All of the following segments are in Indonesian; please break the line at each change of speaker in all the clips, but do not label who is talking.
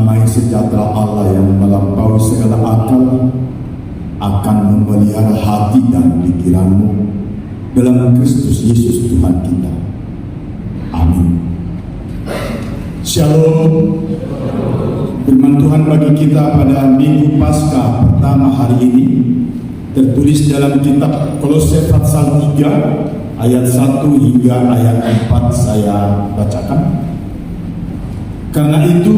Damai sejahtera Allah yang melampaui segala akal akan memelihara hati dan pikiranmu dalam Kristus Yesus Tuhan kita. Amin. Shalom. Firman Tuhan bagi kita pada Minggu Paskah pertama hari ini tertulis dalam kitab Kolose pasal 3 ayat 1 hingga ayat 4 saya bacakan. Karena itu,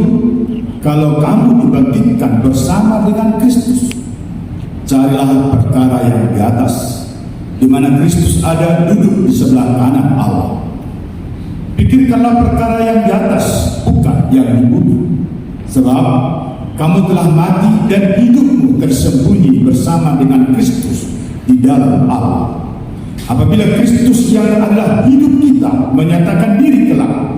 kalau kamu dibangkitkan bersama dengan Kristus, carilah perkara yang di atas, di mana Kristus ada duduk di sebelah kanan Allah. Pikirkanlah perkara yang di atas, bukan yang di bumi. Sebab kamu telah mati dan hidupmu tersembunyi bersama dengan Kristus di dalam Allah. Apabila Kristus yang adalah hidup kita menyatakan diri kelak,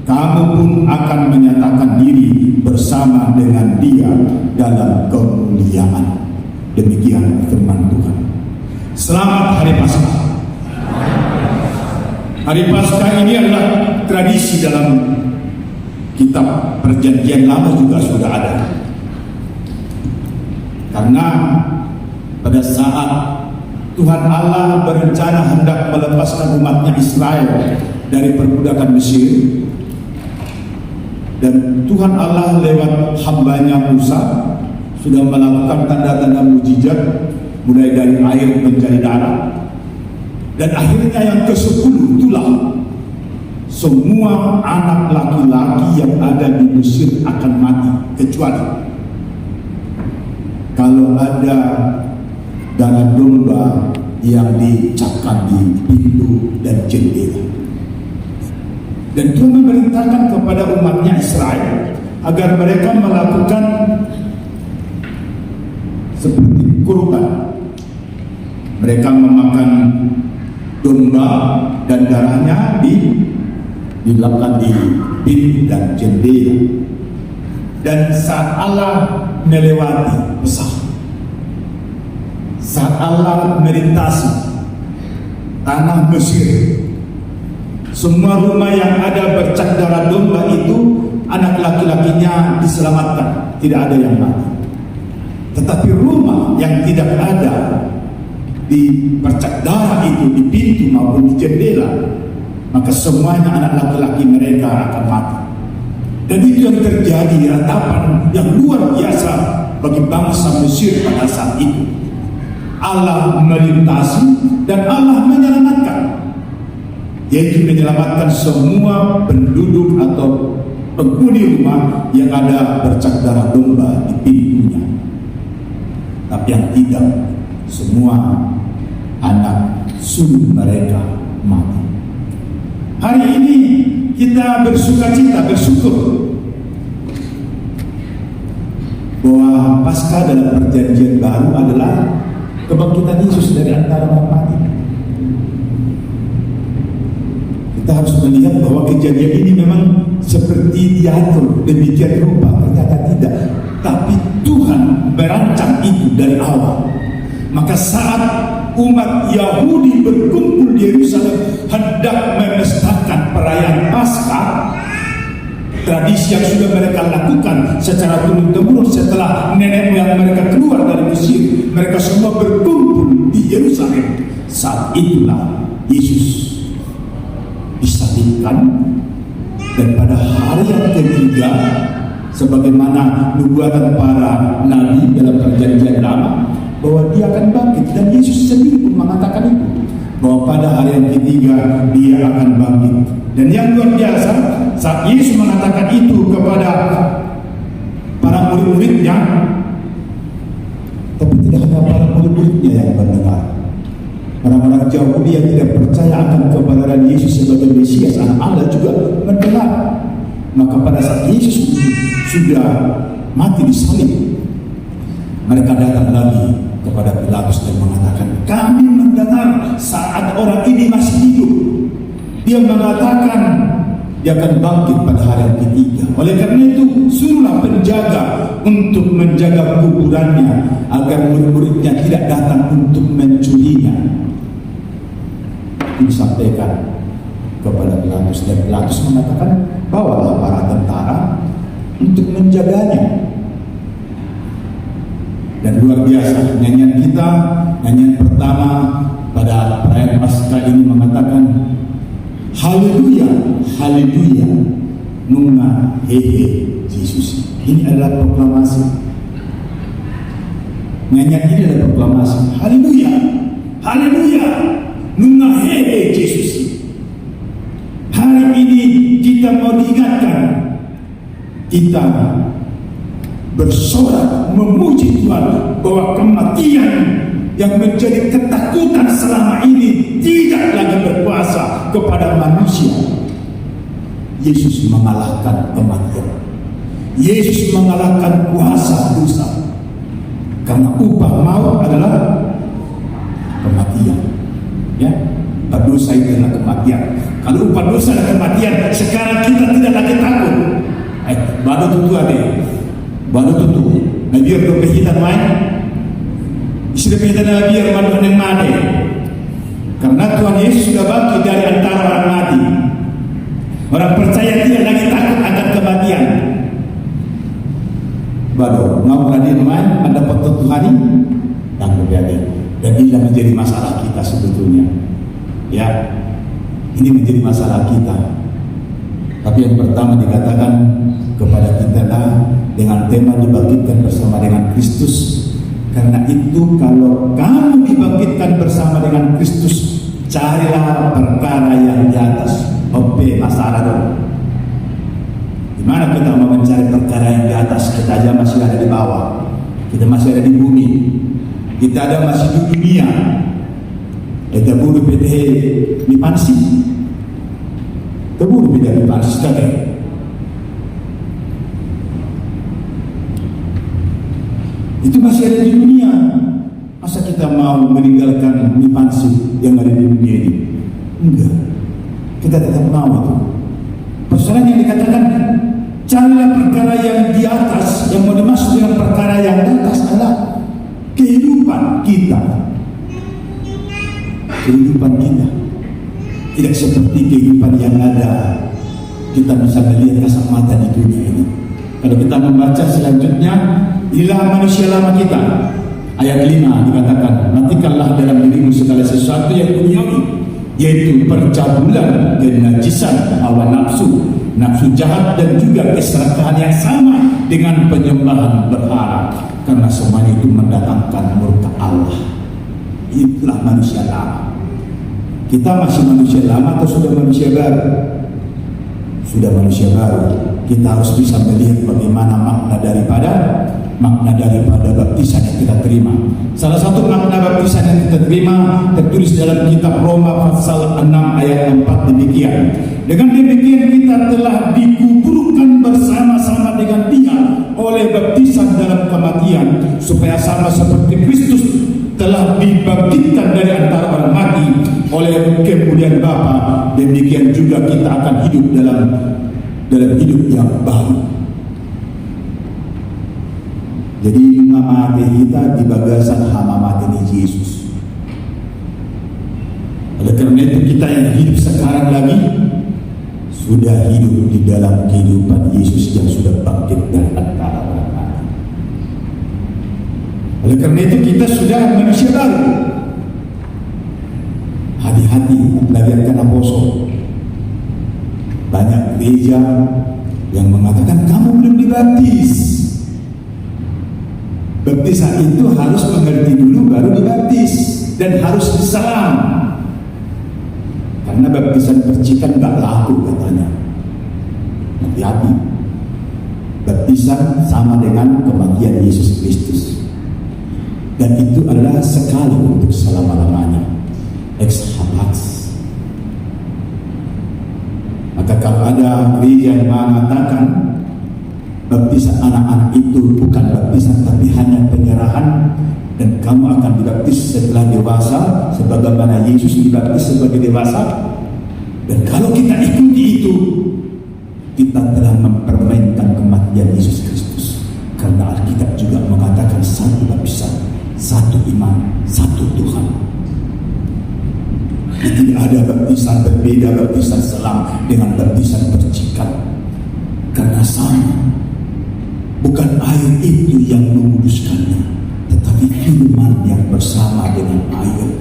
kamu pun akan menyatakan diri bersama dengan Dia dalam kemuliaan. Demikian firman Tuhan. Selamat Hari Paskah. Hari Paskah ini adalah tradisi dalam kitab Perjanjian Lama juga sudah ada. Karena pada saat Tuhan Allah berencana hendak melepaskan umatnya Israel dari perbudakan Mesir, dan Tuhan Allah lewat hambanya Musa sudah melakukan tanda-tanda mujizat, mulai dari air menjadi darah, dan akhirnya yang ke-10 itulah semua anak laki-laki yang ada di Mesir akan mati, kecuali kalau ada darah domba yang dicapkan di pintu dan jendela. Dan Tuhan memerintahkan kepada umatnya Israel agar mereka melakukan seperti kurban. Mereka memakan domba dan darahnya dilakukan di pintu dan jendela. Dan saat Allah melewati pesah, saat Allah melintasi tanah Mesir, semua rumah yang ada bercak darah domba itu anak laki-lakinya diselamatkan, tidak ada yang mati. Tetapi rumah yang tidak ada di bercak darah itu di pintu maupun di jendela, maka semuanya anak laki-laki mereka akan mati. Dan itu yang terjadi, ratapan yang luar biasa bagi bangsa Mesir pada saat itu. Allah melintasi dan Allah menyelamatkan, yaitu menyelamatkan semua penduduk atau penghuni rumah yang ada bercak darah domba di pintunya. Tapi yang tidak, semua anak sulung mereka mati. Hari ini kita bersukacita, bersyukur bahwa Paskah dalam Perjanjian Baru adalah kebangkitan Yesus dari antara orang mati. Kita harus melihat bahwa kejadian ini memang seperti diatur demikian rupa, ternyata tidak. Tapi Tuhan merancang itu dari awal. Maka saat umat Yahudi berkumpul di Yerusalem hendak memestakan perayaan Paskah, tradisi yang sudah mereka lakukan secara turun-temurun setelah nenek moyang mereka keluar dari Mesir, mereka semua berkumpul di Yerusalem. Saat itulah Yesus disalibkan, dan pada hari yang ketiga, sebagaimana nubuatan para nabi dalam Perjanjian Lama, bahwa Dia akan bangkit. Dan Yesus sendiri pun mengatakan itu, bahwa pada hari yang ketiga Dia akan bangkit. Dan yang luar biasa, saat Yesus mengatakan itu kepada para murid-muridnya, tapi tidak hanya para murid-muridnya yang mendengar. Orang-orang Yahudi yang tidak percaya akan kebenaran Yesus sebagai Mesias anak Allah juga mendengar. Maka pada saat Yesus sudah mati disalib, mereka datang lagi kepada Pilatus dan mengatakan, kami mendengar saat orang ini masih hidup, dia mengatakan dia akan bangkit pada hari yang ketiga. Oleh karena itu, suruhlah penjaga untuk menjaga kuburannya, agar murid-muridnya tidak datang untuk mencurinya. Disampaikan kepada Pilatus, dan Pilatus mengatakan, bawalah para tentara untuk menjaganya. Dan luar biasa, nyanyian kita, nyanyian pertama pada perayaan Paskah ini mengatakan haleluya, haleluya, nunga hehe Yesus. Ini adalah proklamasi. Nyanyian ini adalah proklamasi. Haleluya, haleluya, nunga hehe Yesus. Hari ini kita mau diingatkan, kita bersorak memuji Tuhan bahwa kematian yang menjadi ketakutan selama ini tidak lagi berkuasa kepada manusia. Yesus mengalahkan kematian. Yesus mengalahkan kuasa dosa. Karena upah maut adalah kematian. Ya, upah dosa itu adalah kematian. Kalau upah dosa adalah kematian, sekarang kita tidak lagi takut. Baru tentu ada. Baru tentu. Nah biar kehidupan main. Sudah kita biar manusia yang mati. Karena Tuhan Yesus sudah bangkit dari antara orang mati. Orang percaya tidak lagi takut akan kematian. Baru mau hadir main mendapat Tuhan ini dan berjadi. Dan ini menjadi masalah kita sebetulnya. Ya, ini menjadi masalah kita. Tapi yang pertama dikatakan kepada kita dengan tema dibangkitkan bersama dengan Kristus. Karena itu kalau kamu dibangkitkan bersama dengan Kristus, carilah perkara yang di atas. Oke, masalah dong. Dimana kita mau mencari perkara yang di atas? Kita aja masih ada di bawah. Kita masih ada di bumi. Kita ada masih di dunia. Kita buru PT di pansi. Kita buru beda di pansi sekali. Itu masih ada di dunia. Masa kita mau meninggalkan nipansi yang ada di dunia ini? Enggak. Kita tetap mau itu. Persoalan yang dikatakan carilah perkara yang di atas. Yang mau dimaksud dengan perkara yang di atas adalah kehidupan kita. Kehidupan kita tidak seperti kehidupan yang ada. Kita bisa melihat kasat mata di dunia ini. Kalau kita membaca selanjutnya, inilah manusia lama kita. Ayat 5 dikatakan, matikanlah dalam dirimu segala sesuatu yang duniawi, yaitu percabulan dan najisan, hawa nafsu, nafsu jahat, dan juga keserakahan yang sama dengan penyembahan berhala. Karena semuanya itu mendatangkan murka Allah. Itulah manusia lama. Kita masih manusia lama atau sudah manusia baru? Sudah manusia baru. Kita harus bisa melihat bagaimana makna daripada baptisan yang kita terima. Salah satu makna baptisan yang kita terima tertulis dalam kitab Roma pasal 6 ayat 4 demikian. Dengan demikian kita telah dikuburkan bersama-sama dengan Dia oleh baptisan dalam kematian, supaya sama seperti Kristus telah dibangkitkan dari antara orang mati oleh kemuliaan Bapa, demikian juga kita akan hidup dalam hidup yang baru. Jadi mati kita di bagasan hama mati Yesus. Oleh karena itu kita yang hidup sekarang lagi sudah hidup di dalam kehidupan Yesus yang sudah bangkit dari antara orang mati. Oleh karena itu kita sudah manusia baru. Hati-hati apalagi akan apostol. Banyak gereja yang mengatakan kamu belum dibaptis. Baptisan itu harus mengerti dulu baru dibaptis dan harus diselam. Karena baptisan percikan gak laku katanya. Hati-hati. Baptisan sama dengan kematian Yesus Kristus. Dan itu adalah sekali untuk selama-lamanya. Ex habas. Maka kalau ada gereja yang mengatakan baptisan anak-anak itu bukan baptisan tapi hanya penyerahan, dan kamu akan dibaptis setelah dewasa sebagaimana Yesus dibaptis sebagai dewasa, dan kalau kita ikuti itu kita telah mempermainkan kematian Yesus Kristus. Karena Alkitab juga mengatakan satu baptisan, satu iman, satu Tuhan. Tidak ada baptisan berbeda baptisan selam dengan baptisan percikan, karena sama bukan air itu yang menguduskannya, tetapi firman yang bersama dengan air.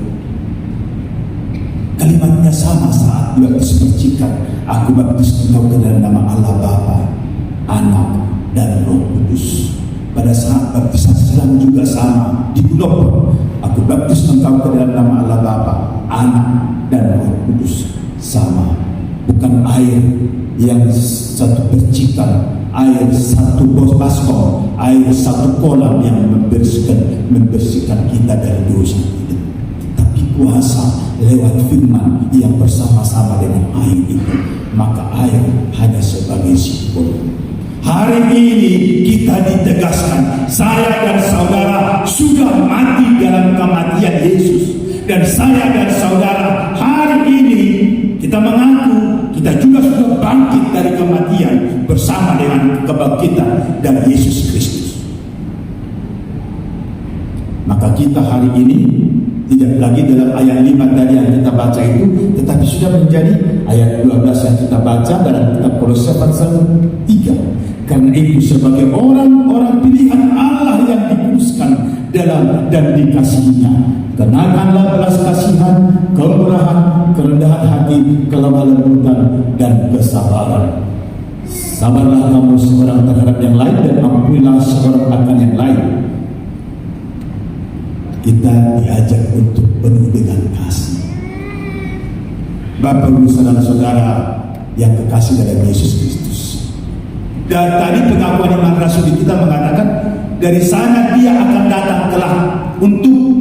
Kalimatnya sama saat dibaptis percikan, aku baptis engkau ke dalam nama Allah Bapa, Anak, dan Roh Kudus. Pada saat baptisan selam juga sama, di Pulau, aku baptis engkau ke dalam nama Allah Bapa, Anak, dan Roh Kudus. Sama, bukan air yang satu percikan, air satu baskom, air satu kolam yang membersihkan kita dari dosa kita, tapi kuasa lewat firman yang bersama-sama dengan air itu. Maka air hanya sebagai simbol. Hari ini kita ditegaskan, saya dan saudara sudah mati dalam kematian Yesus, dan saya dan saudara hari ini kita mengaku kita juga sudah bangkit dari kematian bersama dengan kebangkitan dari Yesus Kristus. Maka kita hari ini tidak lagi dalam ayat 5 tadi yang kita baca itu, tetapi sudah menjadi ayat 12 yang kita baca dalam kitab Kolose pasal 3. Karena itu sebagai orang-orang pilihan Allah yang dikuduskan dalam dan dikasihinya, kenakanlah belas kasihan, kemurahan, kerendahan hati, kelemah lembutan, dan kesabaran. Sabarlah kamu seorang terhadap yang lain, dan ampunilah seorang akan yang lain. Kita diajak untuk penuh dengan kasih. Bapak, Ibu, saudara-saudara yang kekasih dalam Yesus Kristus. Dan tadi pengakuan iman rasul kita mengatakan, dari sana dia akan datang kelak untuk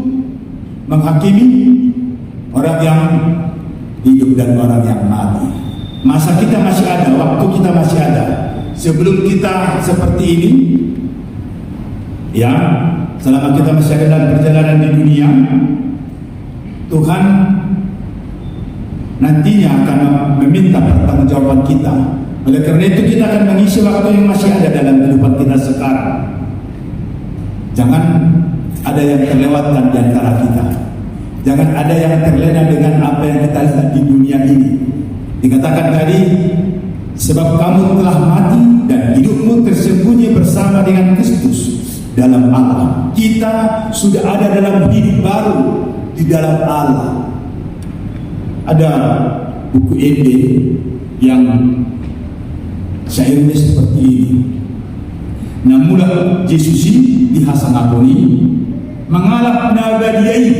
menghakimi orang yang hidup dan orang yang mati. Masa kita masih ada, waktu kita masih ada. Sebelum kita seperti ini, ya, selama kita masih ada dalam perjalanan di dunia, Tuhan nantinya akan meminta pertanggungjawaban kita. Oleh karena itu kita akan mengisi waktu yang masih ada dalam kehidupan kita sekarang. Jangan ada yang terlewatkan di antara kita. Jangan ada yang terlena dengan apa yang kita lihat di dunia ini. Dikatakan tadi, sebab kamu telah mati dan hidupmu tersembunyi bersama dengan Kristus dalam Allah. Kita sudah ada dalam hidup baru di dalam Allah. Ada buku Ende yang syairnya seperti ini. Namula Jesusi di Hasanaponi mengalap nabadiyai.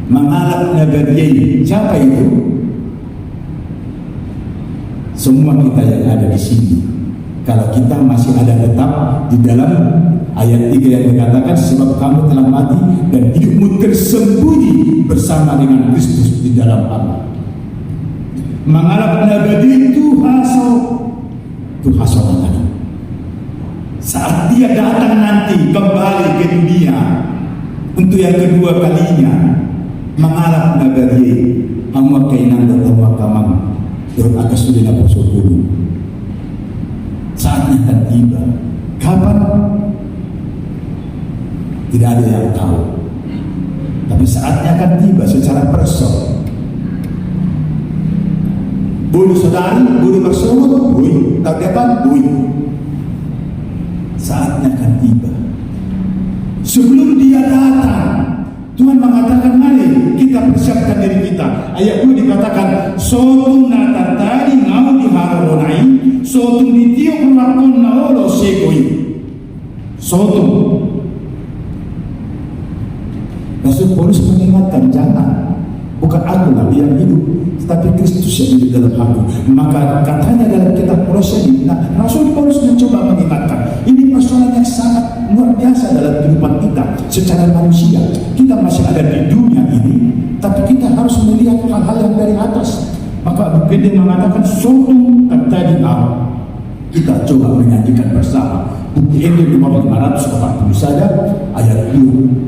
Mengalap nabadiyai. Siapa itu? Semua kita yang ada di sini. Kalau kita masih ada tetap di dalam ayat 3 yang dikatakan, sebab kamu telah mati dan hidupmu tersembunyi bersama dengan Kristus di dalam Allah. Mengalap nabadi itu hasil saat dia datang nanti kembali ke dunia untuk yang kedua kalinya, mengalap nabadi amma kainan dan amma kamang turut akas sudah naposokulu. Saatnya akan tiba. Kapan? Tidak ada yang tahu. Tapi saatnya akan tiba secara personal. Boleh saudari, boleh bersama, boleh tak depan, boleh. Saatnya akan tiba. Sebelum dia datang, Tuhan mengatakan, mari kita persiapkan diri kita. Ayat 2 dikatakan, sotum natatari ngau diharonai, sotum ditiup lakon naolo segoi. Sotum. Rasul Paulus mengingatkan, jangan. Bukan aku lagi yang hidup, tapi Kristus yang hidup dalam aku. Maka katanya dalam kitab Kolose ini, Rasul Paulus mencoba mengingatkan, ini persoalan yang sangat luar biasa dalam kehidupan kita secara manusia. Kita masih ada di dunia ini, tapi kita harus melihat hal-hal yang dari atas. Maka Bukede mengatakan, suatu terjadi Allah. Kita coba menyanyikan bersama Bukede 540 saja ayat 2.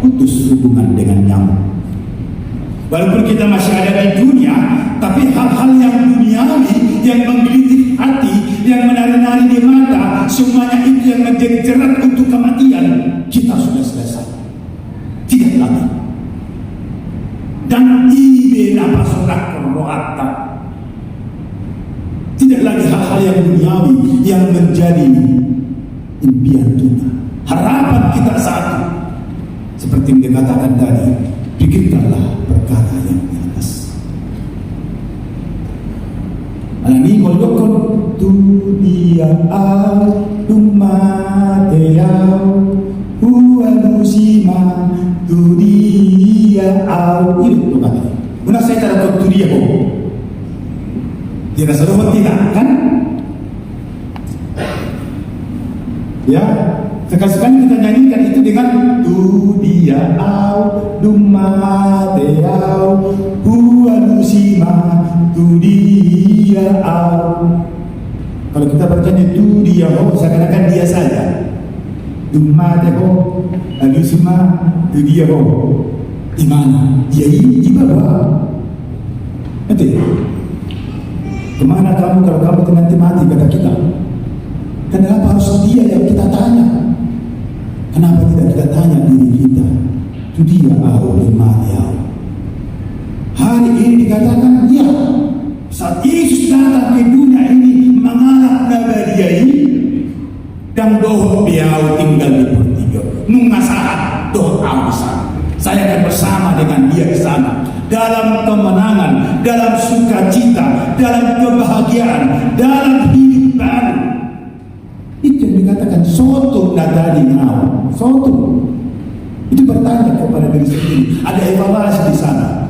putus hubungan dengan nyamuk. Walaupun kita masih ada di dunia, tapi hal-hal yang duniawi, yang menggelitik hati, yang menari-nari di mata, semuanya itu yang menjadi jerat untuk kematian, kita sudah selesai. Tidak lagi. Dan ibe apa surat roata. Tidak lagi hal-hal yang duniawi yang menjadi impian kita. Harapan kita satu. Seperti yang dikatakan tadi, pikirkanlah perkara yang di atas. Alani molokon tu dia au tumateyau hualusima tu dia au. Ini tuh kata. Guna saya cara tu dia kok. Dia rasa roh tidak kan? Ya, sekali-sekali kita nyanyikan itu dengan tu dia au dumateyau hualusima tu dia au. Kalau kita bacanya tu dia seakan-akan dia saja. Dumateyau alusima tu dia di mana? Dia ini di bawah. Nanti kemana kamu kalau kamu nanti mati, kata kita? Kenapa harus dia yang kita tanya? Kenapa tidak kita tanya diri kita? Itu dia au dimana. Hari ini dikatakan dia saat Yesus datang ke dunia ini mengalap nabadiai dan doh biau tinggal di pertiga nungasahat doh awsan. Saya akan bersama dengan dia di sana dalam kemenangan, dalam sukacita, dalam kebahagiaan, dalam hidup baru. Itu yang dikatakan soto nadari ngau. Soto itu bertanya kepada diri sendiri. Ada evaluasi di sana.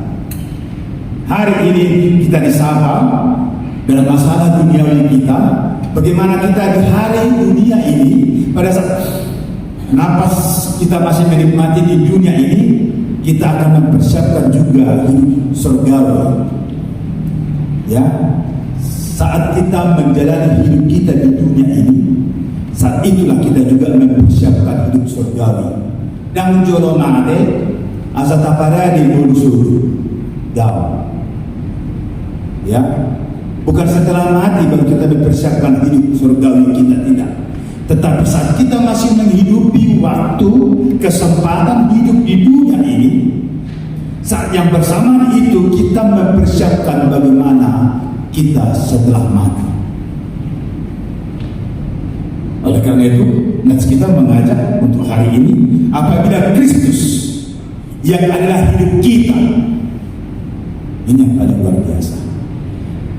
Hari ini kita disapa dalam masalah duniawi kita. Bagaimana kita di hari dunia ini, pada saat napas kita masih menikmati di dunia ini, kita akan mempersiapkan juga hidup surgawi. Ya, saat kita menjalani hidup kita di dunia ini, saat itulah kita juga mempersiapkan hidup surgawi. Dan jolonade asatapara di mulusur daun. Ya, bukan setelah mati baru kita mempersiapkan hidup surgawi kita, tidak. Tetapi saat kita masih menghidupi waktu, kesempatan hidup di dunia ini, saat yang bersamaan itu kita mempersiapkan bagaimana kita setelah mati. Oleh karena itu, nats kita mengajak untuk hari ini, apabila Kristus yang adalah hidup kita, ini yang paling luar biasa.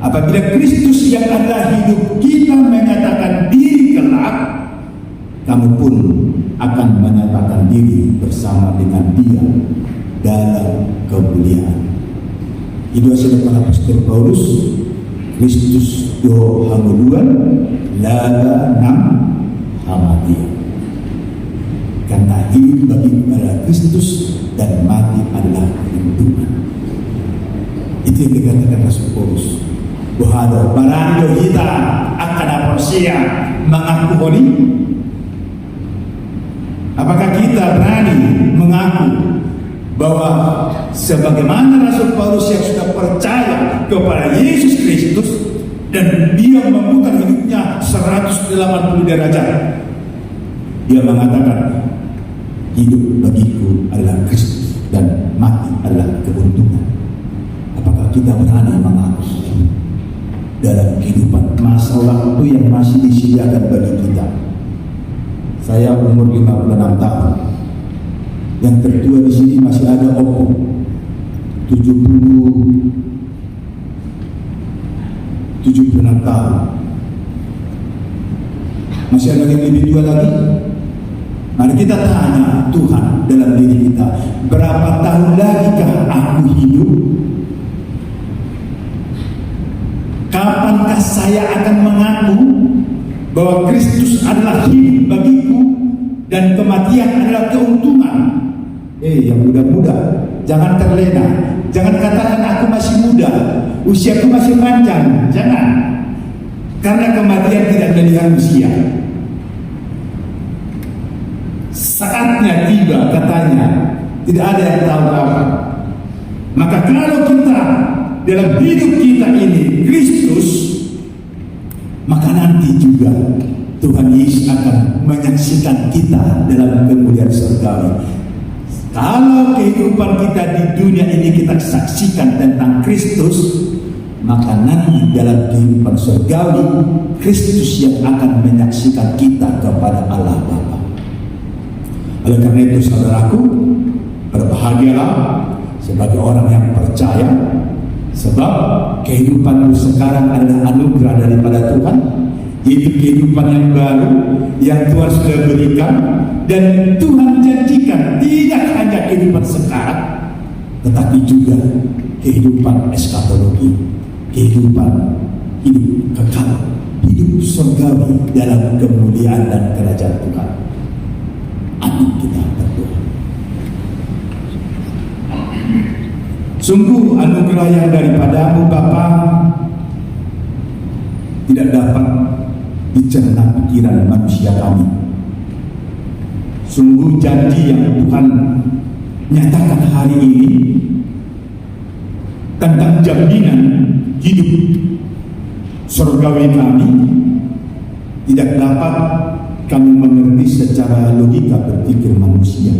Apabila Kristus yang adalah hidup kita menyatakan diri kelak, kamu pun akan menyatakan diri bersama dengan Dia dalam kemuliaan. Itu adalah para Pastor Paulus, Kristus do hanguluan, lada nam hamadia. Karena hidup bagi adalah Kristus dan mati adalah keuntungan. Itu yang dikatakan Rasul Paulus. Bahwa barang kita akan aprosia mengaku ini. Apakah kita berani mengaku bahwa sebagaimana Rasul Paulus yang sudah percaya kepada Yesus Kristus dan dia memutar hidupnya 180 derajat, dia mengatakan hidup bagiku adalah Kristus dan mati adalah keuntungan. Apakah kita berani mengaku dalam kehidupan masa waktu yang masih disediakan bagi kita? Saya umur 56 tahun. Yang tertua di sini masih ada Oppo 76 tahun. Masih ada yang lebih tua lagi? Mari kita tanya Tuhan dalam diri kita, berapa tahun lagi kah aku hidup? Kapankah saya akan mengaku bahwa Kristus adalah hidup bagiku dan kematian adalah keuntungan? Yang muda-muda, jangan terlena. Jangan katakan aku masih muda, usiaku masih panjang. Jangan. Karena kematian tidak melihat usia. Saatnya tiba, katanya, tidak ada yang tahu kapan. Maka kalau kita dalam hidup kita ini Kristus, maka nanti juga Tuhan Yesus akan menyaksikan kita dalam kemuliaan surgawi. Kalau kehidupan kita di dunia ini kita saksikan tentang Kristus, maka nanti dalam kehidupan surgawi Kristus yang akan menyaksikan kita kepada Allah Bapa. Oleh karena itu saudaraku, berbahagialah sebagai orang yang percaya, sebab kehidupanmu sekarang adalah anugerah daripada Tuhan, yaitu kehidupan yang baru yang Tuhan sudah berikan, dan Tuhan janjikan tidak hanya kehidupan sekarang, tetapi juga kehidupan eskatologi, kehidupan hidup kekal, hidup surgawi dalam kemuliaan dan kerajaan Tuhan. Amin. Kita berdoa. Sungguh anugerah yang daripadamu Bapa tidak dapat dicerna pikiran manusia kami. Sungguh janji yang Tuhan nyatakan hari ini tentang jaminan hidup surgawi kami tidak dapat kami mengerti secara logika berpikir manusia.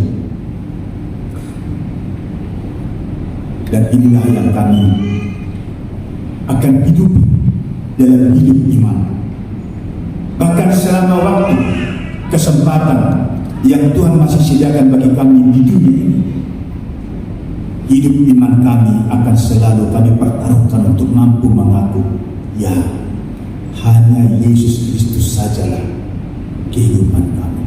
Dan inilah yang kami akan hidup dalam hidup iman. Bahkan selama waktu kesempatan yang Tuhan masih sediakan bagi kami di dunia ini, hidup iman kami akan selalu kami pertaruhkan untuk mampu mengaku, ya, hanya Yesus Kristus sajalah kehidupan kami.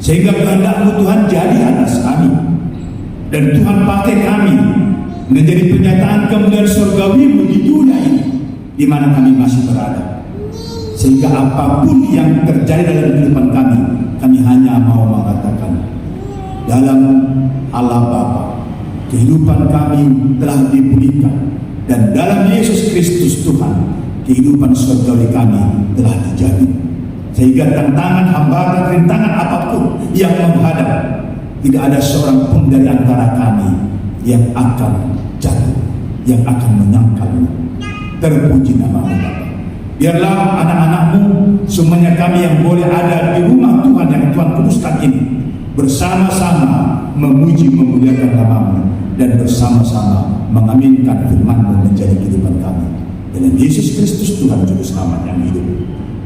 Sehingga kehendak-Mu Tuhan jadi atas kami, dan Tuhan pakai kami menjadi penyataan kemuliaan surgawi-Mu di dunia ini di mana kami masih berada. Sehingga apapun yang terjadi dalam kehidupan kami, kami hanya mau mengatakan, dalam Allah Bapa, kehidupan kami telah dipulihkan, dan dalam Yesus Kristus Tuhan, kehidupan surgawi kami telah dijamin. Sehingga tantangan, hambatan, rintangan apapun yang menghadap, tidak ada seorang pun dari antara kami yang akan jatuh, yang akan menyangkal-Mu. Terpuji nama-Mu Bapa. Biarlah anak-anak-Mu, semuanya kami yang boleh ada di rumah Tuhan yang Tuhan kuduskan ini, bersama-sama memuji memuliakan nama-Mu, dan bersama-sama mengaminkan firman-Mu menjadi kehidupan kami. Dalam Yesus Kristus Tuhan Juru Selamat yang hidup,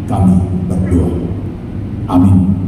kami berdoa. Amin.